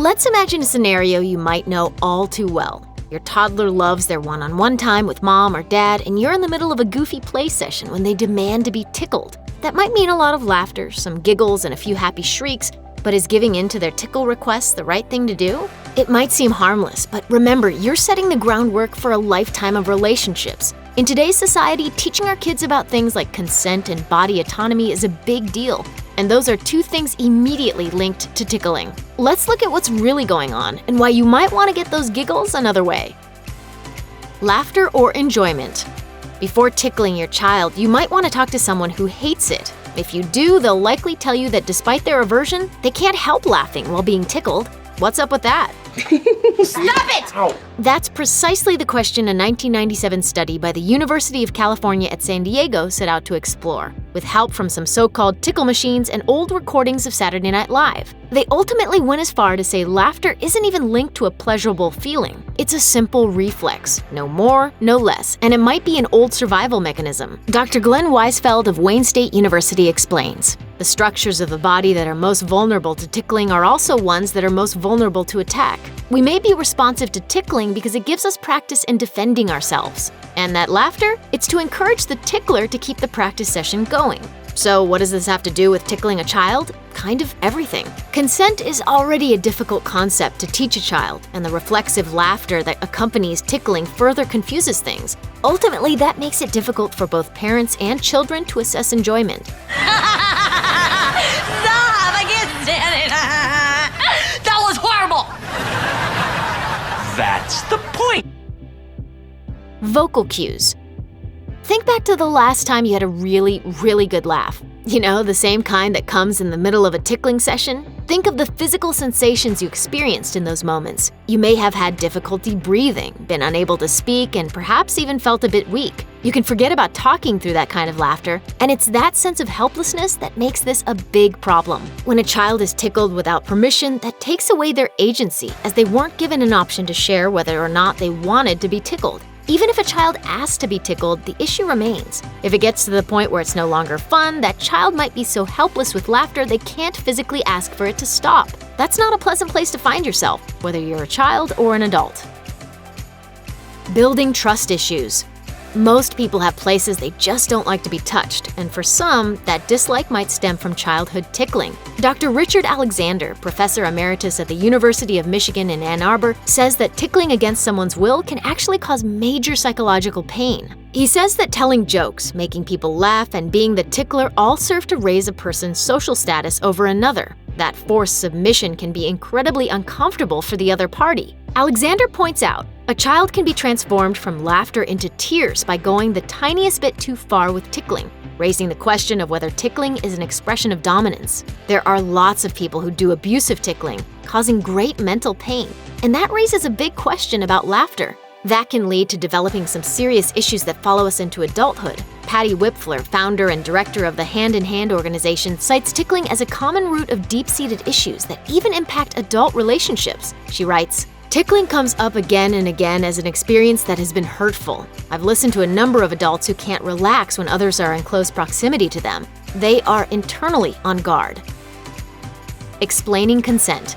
Let's imagine a scenario you might know all too well. Your toddler loves their one-on-one time with mom or dad, and you're in the middle of a goofy play session when they demand to be tickled. That might mean a lot of laughter, some giggles, and a few happy shrieks, but is giving in to their tickle requests the right thing to do? It might seem harmless, but remember, you're setting the groundwork for a lifetime of relationships. In today's society, teaching our kids about things like consent and body autonomy is a big deal, and those are two things immediately linked to tickling. Let's look at what's really going on and why you might want to get those giggles another way. Laughter or enjoyment. Before tickling your child, you might want to talk to someone who hates it. If you do, they'll likely tell you that despite their aversion, they can't help laughing while being tickled. What's up with that? Stop it! Ow. That's precisely the question a 1997 study by the University of California at San Diego set out to explore, with help from some so-called tickle machines and old recordings of Saturday Night Live. They ultimately went as far to say laughter isn't even linked to a pleasurable feeling. It's a simple reflex, no more, no less, and it might be an old survival mechanism. Dr. Glenn Weisfeld of Wayne State University explains, the structures of the body that are most vulnerable to tickling are also ones that are most vulnerable to attack. We may be responsive to tickling because it gives us practice in defending ourselves. And that laughter? It's to encourage the tickler to keep the practice session going. So what does this have to do with tickling a child? Kind of everything. Consent is already a difficult concept to teach a child, and the reflexive laughter that accompanies tickling further confuses things. Ultimately, that makes it difficult for both parents and children to assess enjoyment. Stop! I can't stand it! That was horrible! That's the point. Vocal cues. Think back to the last time you had a really good laugh. You know, the same kind that comes in the middle of a tickling session? Think of the physical sensations you experienced in those moments. You may have had difficulty breathing, been unable to speak, and perhaps even felt a bit weak. You can forget about talking through that kind of laughter, and it's that sense of helplessness that makes this a big problem. When a child is tickled without permission, that takes away their agency, as they weren't given an option to share whether or not they wanted to be tickled. Even if a child asks to be tickled, the issue remains. If it gets to the point where it's no longer fun, that child might be so helpless with laughter they can't physically ask for it to stop. That's not a pleasant place to find yourself, whether you're a child or an adult. Building trust issues. Most people have places they just don't like to be touched, and for some, that dislike might stem from childhood tickling. Dr. Richard Alexander, professor emeritus at the University of Michigan in Ann Arbor, says that tickling against someone's will can actually cause major psychological pain. He says that telling jokes, making people laugh, and being the tickler all serve to raise a person's social status over another. That forced submission can be incredibly uncomfortable for the other party. Alexander points out, a child can be transformed from laughter into tears by going the tiniest bit too far with tickling, raising the question of whether tickling is an expression of dominance. There are lots of people who do abusive tickling, causing great mental pain, and that raises a big question about laughter. That can lead to developing some serious issues that follow us into adulthood. Patty Wipfler, founder and director of the Hand in Hand organization, cites tickling as a common root of deep-seated issues that even impact adult relationships. She writes, "Tickling comes up again and again as an experience that has been hurtful. I've listened to a number of adults who can't relax when others are in close proximity to them. They are internally on guard." Explaining consent.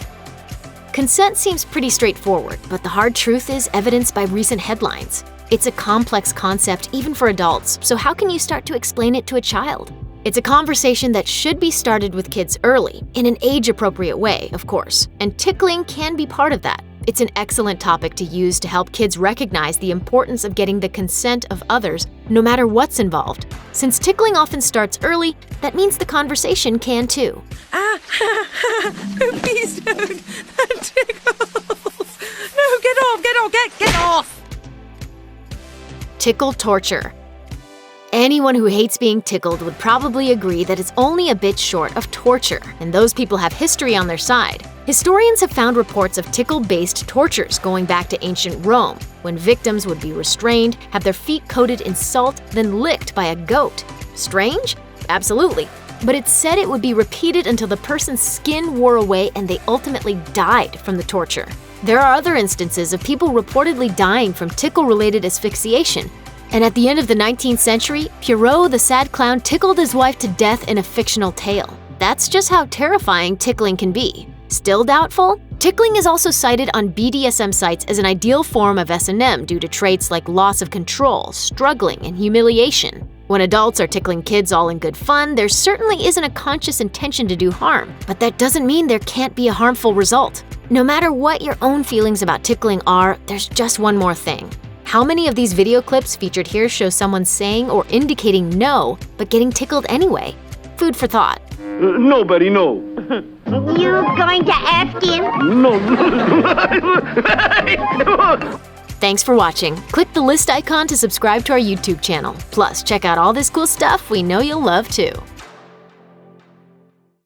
Consent seems pretty straightforward, but the hard truth is evidenced by recent headlines. It's a complex concept even for adults, so how can you start to explain it to a child? It's a conversation that should be started with kids early, in an age-appropriate way, of course, and tickling can be part of that. It's an excellent topic to use to help kids recognize the importance of getting the consent of others, no matter what's involved. Since tickling often starts early, that means the conversation can too. Please don't. That tickles. No, get off. Tickle torture. Anyone who hates being tickled would probably agree that it's only a bit short of torture, and those people have history on their side. Historians have found reports of tickle-based tortures going back to ancient Rome, when victims would be restrained, have their feet coated in salt, then licked by a goat. Strange? Absolutely. But it's said it would be repeated until the person's skin wore away and they ultimately died from the torture. There are other instances of people reportedly dying from tickle-related asphyxiation. And at the end of the 19th century, Pierrot the sad clown tickled his wife to death in a fictional tale. That's just how terrifying tickling can be. Still doubtful? Tickling is also cited on BDSM sites as an ideal form of S&M due to traits like loss of control, struggling, and humiliation. When adults are tickling kids all in good fun, there certainly isn't a conscious intention to do harm, but that doesn't mean there can't be a harmful result. No matter what your own feelings about tickling are, there's just one more thing. How many of these video clips featured here show someone saying or indicating no, but getting tickled anyway? Food for thought. Nobody, no. You going to ask him? No. Thanks for watching. Click the list icon to subscribe to our YouTube channel. Plus, check out all this cool stuff we know you'll love too.